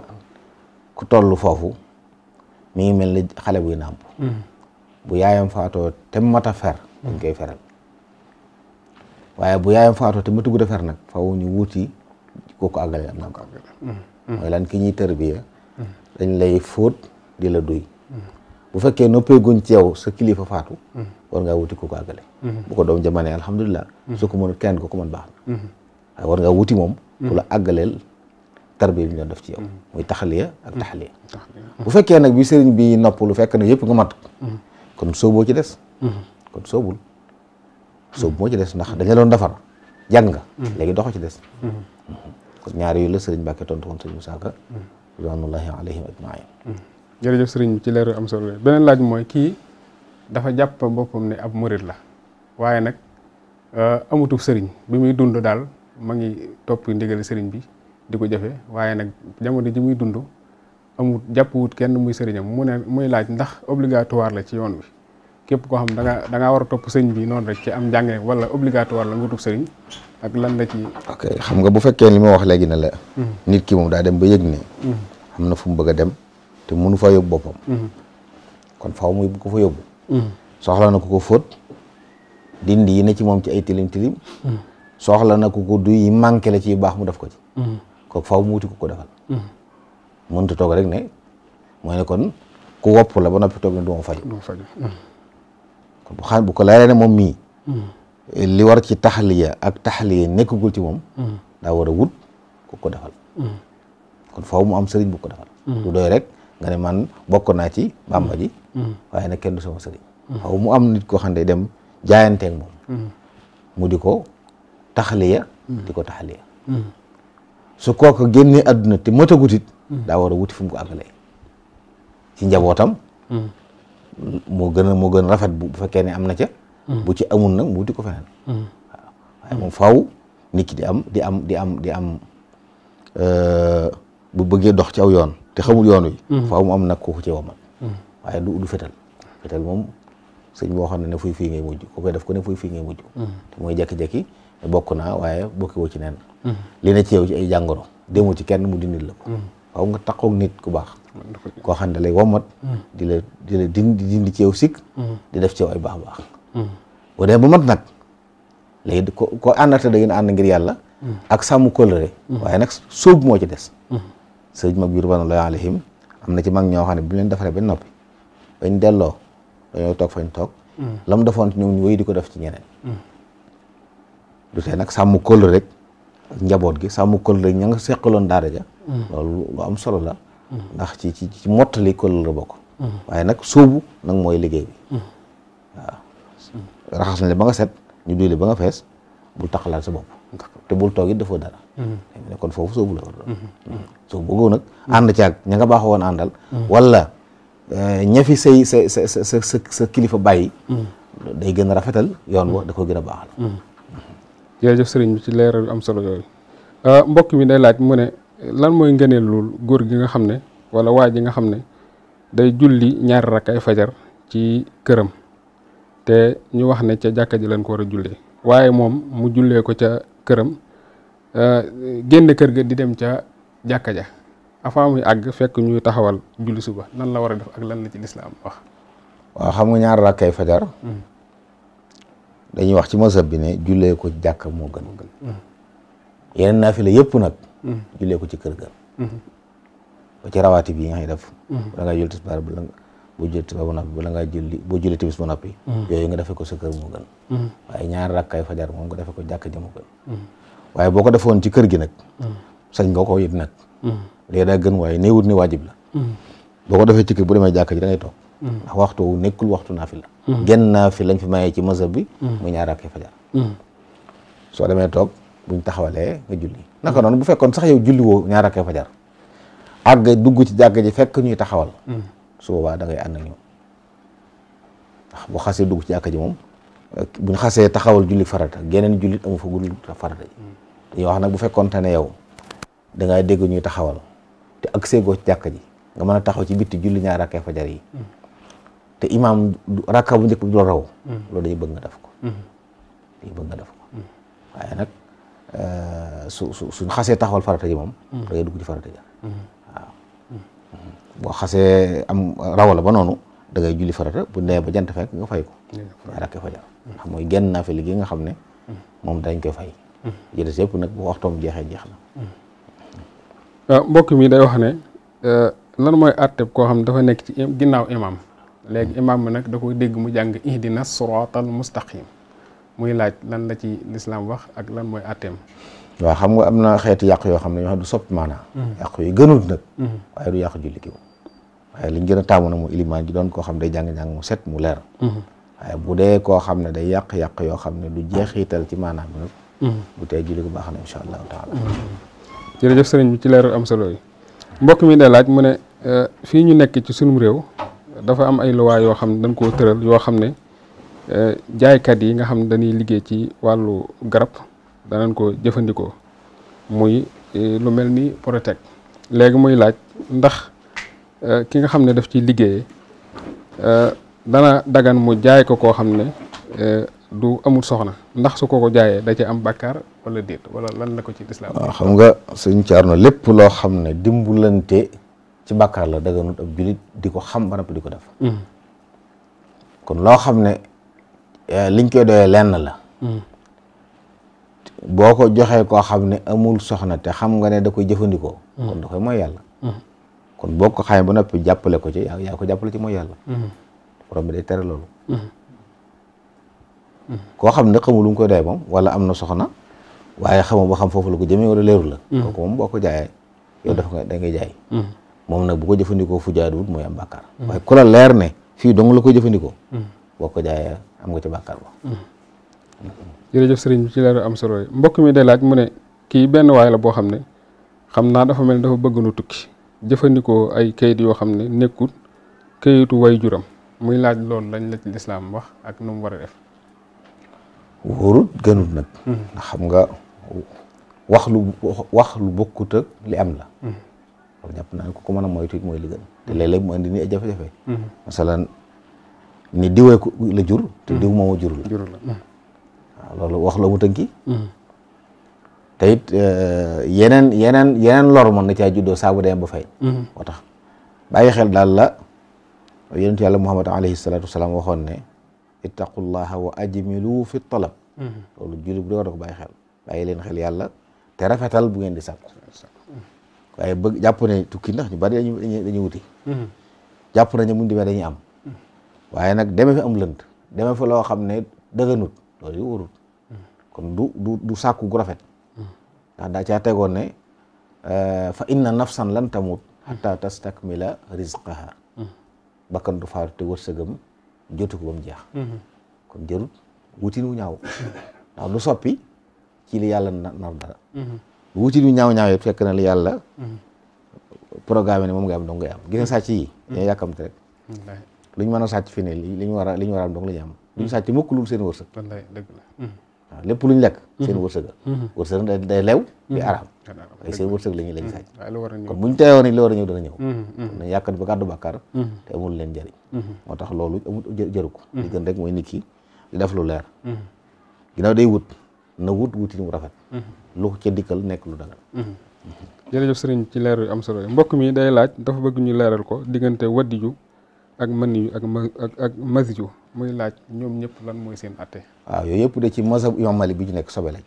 ku toll foofu mi ngi mel ni xale buy nàmp bu yaayam faatoo te mat a fer dañ koy feral waaye bu yaayam faatoo te matu gudd a fer nag faaw ñu wuti kooku àggale am nàmp mooy lan ki ñuy tërbiya dañ lay fóot di la duy bu fekkee noppee guñ ci yow sa kilifa faatu war ngaa wuti kooku àggale bu ko doom jamanee alhamdulilah su ko mënut kenn ko mën baax na waaye war ngaa wuti moom ku la àggaleel tarbiya bi ñu doon def ci yow muy taxaliya ak taxaliya bu fekkee nag bi sëriñ bi noppalu fekk na yëpp nga mat kon sooboo ci des kon soobul soobu moo ci des ndax dañ la doon defar jàng nga léegi doxo ci des kon ñaari yu la sëriñ Mbàkke tontu woon sëriñ Musaa Ka ridwanullahi alayhim ajmain jërëjëf sëriñ bi ci leeru am solo beneen laaj mooy kii dafa jàpp boppam ne ab murit la waaye nag amutub sëriñ bi muy dund daal ma ngi topp ndigali sëriñ bi di ko jafe waaye nag jamono ji muy dund amut jàppwut kenn muy sëriñam mu ne muy laaj ndax obligatoire la ci yoon wi képp koo xam da ngaa war a topp sëriñ bi noonu rek ci am njàngale wala obligatoire la nga wutub sëriñ ak lan la ci. ok xam nga bu fekkee li ma wax léegi ne la. nit ki moom daa dem ba yëg ne. am na fu mu bëgg a dem te mënu fa yóbbu boppam. kon faaw muy bu ko fa yóbbu. soxla na ku ko fóot dindi yi ne ci moom ci ay tilim tilim. soxla na ku ko duy yi manqué la ci baax mu def ko ci. kooku faaw mu wuti ku ko defal. mënut toog rek ne mooy ne kon ku wopp la ba noppi toog ne du ma faju. kon bu xam bu ko leeree ne moom mii. li war ci taxaliya ak taxaliya nekkagul ci moom. daa war a wut ku ko defal. kon faaw mu am sëriñ bu ko defal. du doy rek nga ne man bokk naa ci bàmba ji. waaye nag kenn du sama sëriñ. faaw mu am nit koo xam ne dem jaayanteeg moom. mu di ko taxaliya. di ko taxaliya. su kooku génnee àdduna te matagut it daa war a wuti fu mu ko àggalee ci njabootam. moo gën a rafet bu fekkee ne am na ca. bu ci amul nag mu wuti ko feneen. waaw waaye moom faaw nit ki di am bu bëggee dox ci aw yoon te xamul yoon wi. faaw mu am nag kooku ci womat. waaye du fetal moom sëñ boo xam ne fuy fii ngay mujj ko koy def ko ne fuy fii ngay mujj. te mooy jekki-jekki bokk naa waaye bokki woo ci neen. li ne ci yow ci ay jàngoro demul ci kenn mu dindil la ko. faaw nga taxaw nit ku baax. koo xam ne lay womat. di la dindi ci yow sikk. di def ci yow ay baax. bu dee ba mat nag léegi ko àndate da ngeen ànd ngir yàlla. ak sàmm kóllëre. waaye nag sóob moo ci des. sëriñ mag bi ridwanullahi alayhim am na ci mag ñoo xam ne bu leen defaree ba noppi bañ delloo dañoo toog fañ toog. la mu defoon ci ñoom ñu wéy di ko def ci ñeneen. du tee nag sàmm kóllëre rek ak njaboot gi sàmm kóllëre rek ña nga seqaloon daara ja. loolu lu am solo la. ndax ci mottali kóllëre bokk. waaye nag sóobu nag mooy liggéey bi. waaw raxas nañ la ba nga set ñu duy la ba nga fees bul taxalaat sa bopp. te bul toog it defoo dara. kon foofu soobu la war a doon. soo bëggoo nag ànd ci ak ña nga baaxoo woon àndal. wala ña fi sa kilifa bàyyi. day gën a rafetal yoon wa da ko gën a baaxal. jërëjëf sëriñ bi ci leeral am solo yooyu mbokk mi day laaj mu ne lan mooy ngëneelul góor gi nga xam ne wala waa ji nga xam ne day julli ñaari rakk ay fajar ci këram te ñu wax ne ca jàkka ji lañ ko war a jullee waaye moom mu jullee ko ca këram génn kër ga di dem ca jàkka ja avant muy àgg fekk ñuy taxawal julli suba nan la war a def ak lan la ci lislaam wax. waaw xam nga ñaari rakk ay fajar. dañuy wax ci mazhab bi ne jullee ko jàkka moo gën. yeneen naafila yëpp nag. jullee ko ci kër ga. ba ci rawaati bi nga xam ne def. da ngay julli tisbaar boo julli tisbaar ba noppi bala ngaa julli boo julli timis ba noppi. yooyu nga defee ko sa kër moo gën. waaye ñaari rakkaay fajar moom nga defee ko jàkka ja moo gën. waaye boo ko defoon ci kër gi nag. sañ nga ko yit nag. léegi daa gën waaye néewut ni waajib la. boo ko defee ci kër bu demee jàkka ji da ngay toog. ndax waxtu wu nekkul waxtu naafila. genn naafila lañ fi mayee ci mazhab bi. muy ñaari rakkaay fajar. soo demee toog buñ taxawalee nga julli naka noonu bu fekkoon sax yow julli woo ñaari rakkaay fajar àgg dugg ci jàkka ji fekk ñuy taxawal. su boobaa da ngay ànd ak ñoom ndax bu xasee dugg ci jàkka ji moom buñ xasee taxawal julli farata geneen jullit amu fa gudul farata ji dañuy wax nag bu fekkoonte ne yow da ngay dégg ñuy taxawal te ak seegoo ci jàkka ji nga mën a taxaw ci bitti julli ñaari rakkaay fajar yi te imaam rakka bu njëkk bi du raw loolu dañuy bëgg nga def ko waaye nag suñ xasee taxawal farata ji moom da ngay dugg ci farata ja waaw boo xasee am raw la ba noonu da ngay julli farata bu nee ba jant fekk nga fay ko ñaar rakk fajar ndax mooy genn naafila gi nga xam ne moom dañ koy fay jëdes yëpp nag bu waxtoom jeexee jeex na. mbokk mi day wax ne lan mooy àtteb koo xam ne dafa nekk ci ginnaaw imam léegi imam bi nag da koy dégg mu jàng ihdina siraatal mustaqim muy laaj lan la ci lislaam wax ak lan mooy àtteem. waaw xam nga am na xeeti yàq yoo xam ne ñoo xam du soppi maanaa yàq yu gënut nag waaye du yàq julli ki waaye liñ gën a taamu nag mu ilimaan ji doon koo xam day jàng-jàng mu set mu leer waaye bu dee koo xam ne day yàq-yàq yoo xam ne du jeexital ci maanaam bi nag bu tey julli ko baax na insha allahu taala. jërëjëf sëriñ bi ci leeral am solo yi mbokk mi de laaj mu ne fii ñu nekk ci sunum réew dafa am ay luwaa yoo xam ne dañ koo tëral yoo xam ne jaaykat yi nga xam ne dañuy liggéey ci wàllu garab danañ ko jëfandikoo muy lu mel ni Protek léegi muy laaj ndax ki nga xam ne daf ciy liggéeyee dana dagan mu jaay ko koo xam ne du amul soxna ndax su ko jaayee da ci am bàkkaar wala déet wala lan la ko ci lislaam. waaw xam nga sëñ Thierno lépp loo xam ne dimbulante ci bàkkaar la daganut ab julit di ko xam ba noppi di ko def. kon loo xam ne liñ koy doyee lenn la. boo ko joxee koo xam ne amul soxna te xam nga ne da koy jëfandikoo. kon da koy mooy yàlla. kon boo ko xamee ba noppi jàppale ko ci yaa ko jàppale ci mooy yàlla. borom bi day tere loolu. koo xam ne xamul lu mu koy doy moom wala am na soxna waaye xamoo ba xam foofu la ko jëmee wala leerul la. kooku moom boo ko jaayee yow def nga da ngay jaay. moom nag bu ko jëfandikoo fu jaaduwul mooy am bàkkaar. waaye ku la leer ne fii dong la koy jëfandikoo. boo ko jaayee am nga ci bàkkaar ba. jërëjëf sëriñ bi ci leeru am solo yi mbokk mi day laaj mu ne kii benn waay la boo xam ne xam naa dafa mel ni dafa bëgg nu tukki jëfandikoo ay kayit yoo xam ne nekkul kayitu way juram muy laaj loolu lañ la ci lislaam wax ak nu mu war a def. wóorut gënut nag. ndax xam nga wax lu bokkut ak li am la. loolu jàpp naa ne ku ko mën a moytu it mooy li gën. te léeg-léeg mu andi ni ay jafe-jafe. masalan ni diwee ko la jur. te diw moomu jurul. waaw loolu wax la mu tënki. te it yeneen lor mën na caa juddoo saabu dem ba fay. moo tax bàyyi xel daal la yonent yàlla Muhammad alayhi salaatu wasalaam waxoon ne ittaqullaha wa ajmilu fi talab. loolu julli bu dee war a ko bàyyi xel bàyyi leen xel yàlla te rafetal bu ngeen di sàkku. waaye bëgg jàpp ne tukki ndax ñu bari dañuy wuti. jàpp nañu muñ demee dañuy am. waaye nag deme fi am lënt deme fi loo xam ne dëgganut loolu yu wóorul. kon du sàkku gu rafet. ndax daa caa tegoon ne fa inna nafsan lan tamut hatta tastakmila rizqaha bakkan du faatu te wërsëgam jotu ko ba mu jeex. kon jarut wutin wu ñaaw ndax du soppi ci li yàlla nar dara. wutin wu ñaaw yëpp fekk na li yàlla programme ne moom nga am dong ngay am gis nga sàcc yi dañuy yàkkamte rek luñ mën a sàcc fi ne li ñu war a am dong la ñu am duñ sàcc mukk lu seen wërsëg. dëgg la waaw lépp luñ lekk seen wërsëg wërsëg day lew di araam ay seen wërsëg lañu sàcc kon buñ teewoon ni li war a ñëw dana ñëw kon nañ yàkkat ba gàddu bàkkaar te amul leen njëriñ moo tax loolu amul jëru ko li gën rek mooy nit ki di def lu leer ginnaaw day wut na wuti mu rafet lu ca dikkal nekk lu dagal. jërëjëf sëriñ ci leer yu am solo yi mbokk mi day laaj dafa bëgg ñu leeral ko diggante waddiju ak maniyu ak masiju muy laaj ñoom ñëpp lan mooy seen atte. waaw yooyu yëpp de ci mazhab imam Malik bi ñu nekk sobe lañ.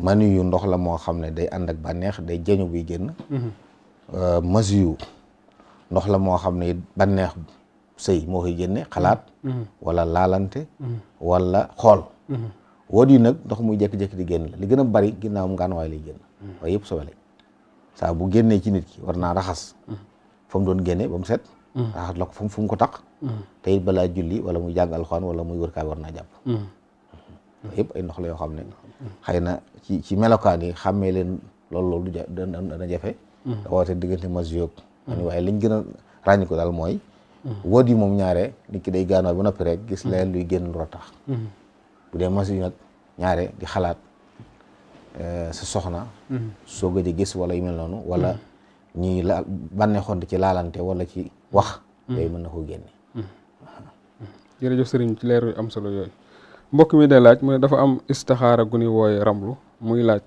maniyu ndox la moo xam ne day ànd ak bànneex day jeñu buy génn. masiju ndox la moo xam ne bànneex sëy moo koy génne xalaat. wala laalante. wala xool. wod yi nag ndox muy jékki-jékki di génn la li gën a bari ginnaawam ngaanuwaay lay génn. waaye yëpp sobe lañ saa bu génnee ci nit ki war naa raxas. fa mu doon génne ba mu set. raxas la ko fu mu ko taq. te it balaa julli wala muy jàng alxuraan wala muy wër kaay war naa jàpp. yëpp ay ndox la yoo xam ne. xëy na ci melokaan yi xàmmee leen loolu dana jafe. woote diggante masjid waaye liñ gën a ràññi ko daal mooy. wóot yi moom ñaare nit ki day gaanoo ba noppi rek gis leen luy génn lu tax. bu dee masjid nag ñaare di xalaat sa soxna. soo gëj a gis wala yu mel noonu wala. ñii la bànneexoon ci laalante wala ci wax. yooyu mën na koo génne. jërëjëf sëriñ ci leer yu am solo yooyu mbokk mi day laaj mu ne dafa am istixaara gu ñuy wooye ramlu muy laaj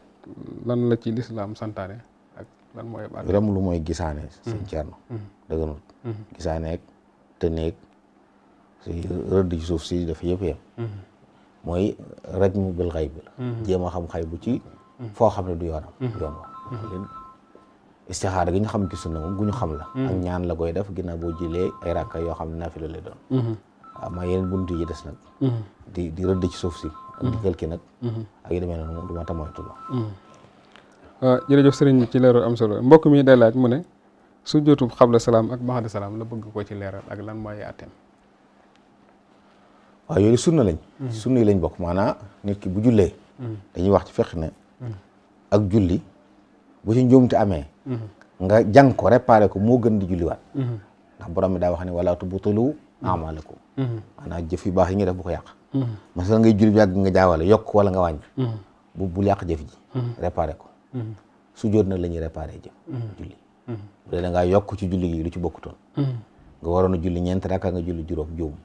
lan la ci lislaam santaane ak lan mooy remlu mooy gisaane sëñ Cerno dëgganut gisaaneeg tëneeg si rëdd ci suuf si dafa yëpp yem mooy rajmu bil xayb la jéem a xam xay bu ci foo xam ne du yoonam yoon wax leen istixaara gi ñu xam ci sunna moom gu ñu xam la ak ñaan la koy def ginnaaw boo jilee ay rakka yoo xam ne naafila lay doon waaw maa yeneen buntu yi des nag di rëdd ci suuf si ak di kël ki nag ak yi demee noonu moom du ma tamoytu la jërëjëf sëriñ bi ci leeral am solo mbokk mi day laaj mu ne sujjóotu xabla salaam ak baxda salaam la bëgg ko ci leeral ak lan mooy àtteem. waaw yooyu sunna lañ sunna yi lañ bokk maanaam nit ki bu jullee dañuy wax ci fekk ne ak julli bu ci njuumte amee nga jàng ko réparé ko moo gën di julliwaat ndax borom mi daa wax ne wala tubtilu a'maalakum maanaam jëf yu baax yi nga def bu ko yàq masala ngay julli bi yàgg nga jaawale yokk wala nga wàññi bul yàq jëf ji réparé ko sujjóot nag la ñuy réparé jëf julli bu dee da ngaa yokk ci julli gi lu ci bokkutoon nga waroon a julli ñeenti rakka nga julli juróom juum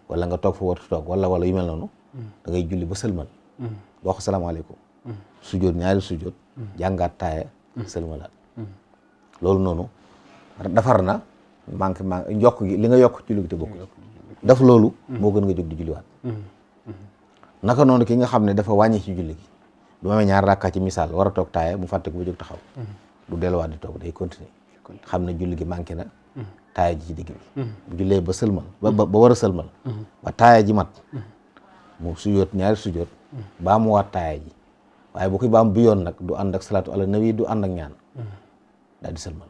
wala nga toog fa wartu toog wala yu mel noonu da ngay julli ba sëlmal wax salaamaaleykum sujjóot ñaari sujjóot jàngaat taaya sëlmalaat loolu noonu defar na manque njokk gi li nga yokk julli gi te bokk daf loolu moo gën nga jóg di julliwaat naka noonu ki nga xam ne dafa wàññi ci julli gi du ma ñaar rakka ci misaal war a toog taaya mu fàtte ko ba jóg taxaw du delluwaat di toog day continuer xam ne julli gi manqué na taaya ji ci digg bi bu jullee ba sëlmal ba war a sëlmal ba taaya ji mat mu sujjóot ñaari sujjóot baa mu waat taaya ji waaye bu koy baam bi yoon nag du ànd ak salaatu ala nabi du ànd ak ñaan daal di sëlmal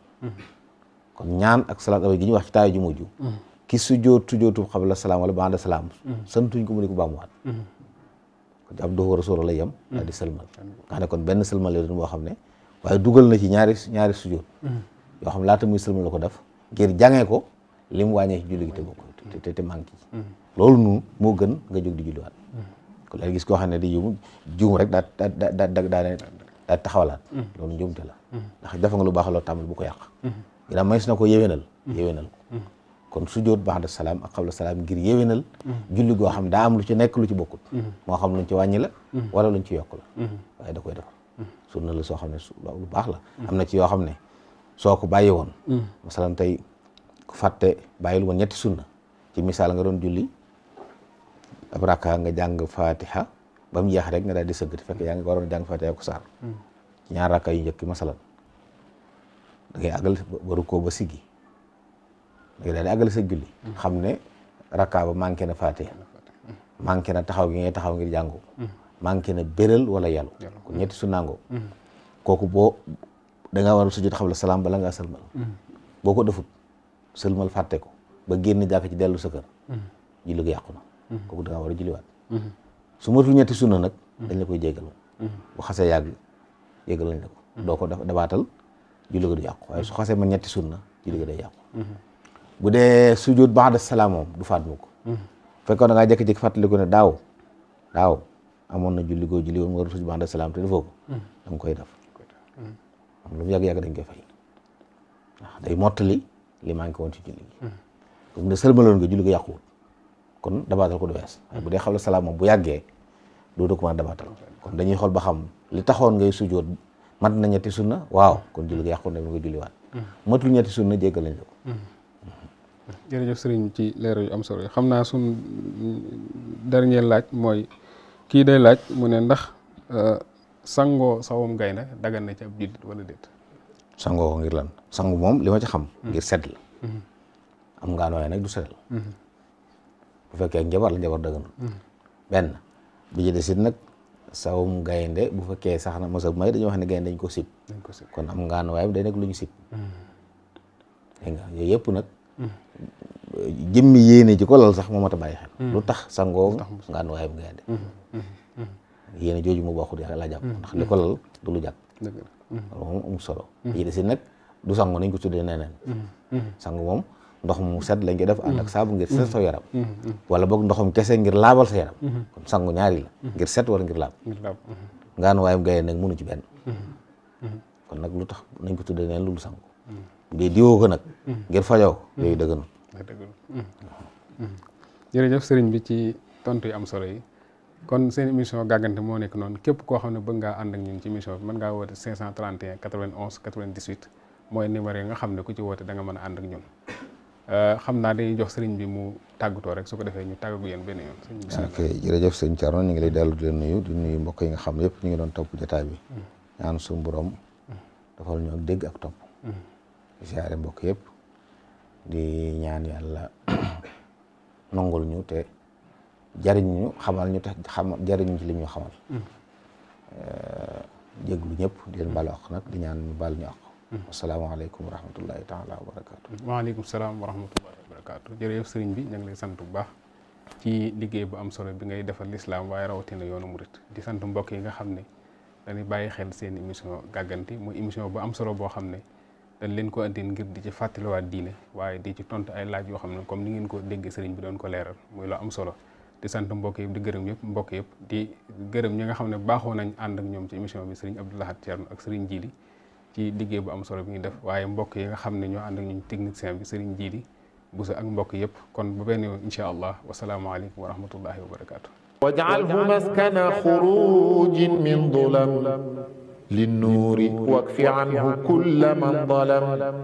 kon ñaan ak salaatu ala gi ñuy wax ci taaya ji mujj ki sujjóotu xabla salaam wala ba'da salaam santuñ ko mu ne ko baa mu waat kon abduhu wa rasuluhu lay yem daal di sëlmal nga xam ne kon benn sëlmal la doon boo xam ne waaye dugal na ci ñaari sujjóot yoo xam laata muy sëlmal la ko def ngir jàngee ko li mu wàññee ci julli gi te bokk te manqué loolu noonu moo gën nga jóg di julliwaat kon léegi gis koo xam ne di juum rek daa taxawalaat loolu njuumte la ndax dafa nga lu baax loo tàmbali bu ko yàq ginnaaw may su na ko yéwénal ko kon sujjóot ba'da salaam ak xabla salaam ngir yéwénal julli goo xam daa am lu ci nekk lu ci bokkut moo xam luñ ci wàññi la wala luñ ci yokk la waaye da koy defar sunna la soo xam ne lu baax la am na ci yoo xam ne soo ko bàyyi woon masalan tey ku fàtte bàyyil woon ñetti sunna ci misaal nga doon julli ab rakka nga jàng fatiha ba mu jeex rek nga daal di sëgg te fekk yaa ngi waroon jàng fatiha ko saar ci ñaar rakka yu njëkk masalan da ngay àggal waru koo ba siggi da ngay daal di àggal sa julli xam ne rakka ba manqué na fatiha manqué na taxaw gi ngay taxaw ngir jàngu manqué na béral wala yàllu kon ñetti sunnaangoo kooku boo da ngaa war a sujjóot xabla salaam bala ngaa sëlmal boo ko defut sëlmal fàtte ko ba génn jàkk ci dellu sa kër julli gi yàqu na kooku da ngaa war a julliwaat su matul ñetti sunna nag dañ la koy jéggal bu xasee yàgg jéggal lañ la ko doo ko dabaatal julli gi du yàqu waaye su xasee man ñetti sunna julli gi day yàqu bu dee sujjóot ba'da salaam moom du faat mukk fekkoon da ngaa jékki-jékki fàttali ko ne daaw amoon na julli goo julli woon mu war a sujjóot ba'da salaam te defoo ko da nga koy def lu mu yàgg-yàgg dañ koy fay ndax day mottali li manqué woon ci julli gi comme ne sëlmaloon nga julli gi yàquwul kon dabaatal ko du wees waaye bu dee xabla salaam moom bu yàggee doo ko mën a dabaatal kon dañuy xool ba xam li taxoon ngay sujjóot mat na ñetti sunna waaw kon julli gi yàquwul ne nga julliwaat matul ñetti sunna jéggal lañ la ko jërëjëf sëriñ ci leeral yu am solo yi xam naa suñ dernier laaj mooy kii day laaj mu ne ndax sangoo sawum gaynde dagan na ci ab jullit wala déet sangoo ko ngir lan sangu moom li ma ci xam ngir sedd la am ngaan waaye nag du seddal bu fekkee ak njabar la njabar daganul benn bi ci desit nag sawum gaynde bu fekkee sax na mosa bu may dañoo wax ne gaynde dañ ko sib kon am ngaan waaye day nekk lu ñu sib dégg nga yooyu yëpp nag jëmmi yéene ji ko lal sax moo mat a bàyyi xel lu tax sangoo ngaan waaye bu gaynde yéene jooju mu bokkul yaa la jàpp ndax li ko lal du lu jàpp moom amul solo yi de si nag du sangu nañ ko tuddee neneen sangu moom ndox mu set lañ koy def ànd ak saabu ngir set sa yaram wala boog ndoxum kese ngir laabal sa yaram kon sangu ñaari la ngir set wala ngir laab ngaan waaye gaye nag mënu ci benn kon nag lu tax nañ ko tuddee neen lu sangu ngay diwoo ko nag ngir fajoo ko yooyu dëgganul jërëjëf sëriñ bi ci tontu yi am solo yi kon seen émission gàggante moo nekk noonu képp koo xam ne bëgg ngaa ànd ak ñun ci émission bi mën ngaa woote 531 91 98 mooy numéro yi nga xam ne ku ci woote da nga mën a ànd ak ñun xam naa dañuy jox sëriñ bi mu tàggatoo rek su ko defee ñu tàggu yéen benn yoon. ok jërëjëf sëñ Thierno ñu ngi lay dellu di leen nuyu di nuyu mbokk yi nga xam ne yëpp ñu ngi doon topp jotaay bi. ñaan suñu borom dafal ñu ak dégg ak topp. siyaare mbokk yëpp di ñaan yàlla nongul ñu te jariñ ñu xamal ñu te jariñ ñu ci li ñu xamal. jéglu ñëpp di leen baal wax nag di ñaan ñu baal ñu àq. asalaamaaleykum wa rahmatullahi taala wa barakaatu. waaleykum salaam wa rahmatullahi wa barakaatu. jërëjëf sëriñ bi ñu ngi lay sant bu baax ci liggéey bu am solo bi ngay defal lislaam waaye rawatina yoonu murit di sant mbokk yi nga xam ne dañuy bàyyi xel seen émission gàgganti muy émission bu am solo boo xam ne dañ leen ko andi ngir di ci fàttaliwaat diine waaye di ci tontu ay laaj yoo xam ne comme ni ngeen ko déggee sëriñ bi doon ko leeral muy lu am solo di sant mbokk yëpp di gërëm yëpp mbokk yëpp di gërëm ñi nga xam ne baaxoo nañ ànd ak ñoom ci émission bi sëriñ Abdou Lahad Thierno ak sëriñ Jili ci liggéey bu am solo bi ñu def waaye mbokk yi nga xam ne ñoo ànd ak ñun technicien bi sëriñ Jili Buso ak mbokk yëpp kon ba benn yoon incha allah wasalaamaaleykum wa rahmatullahi wa barakaatu. waj'alhu maskana xurujin min dulam linnuuri wakfi anhu kulla man dalam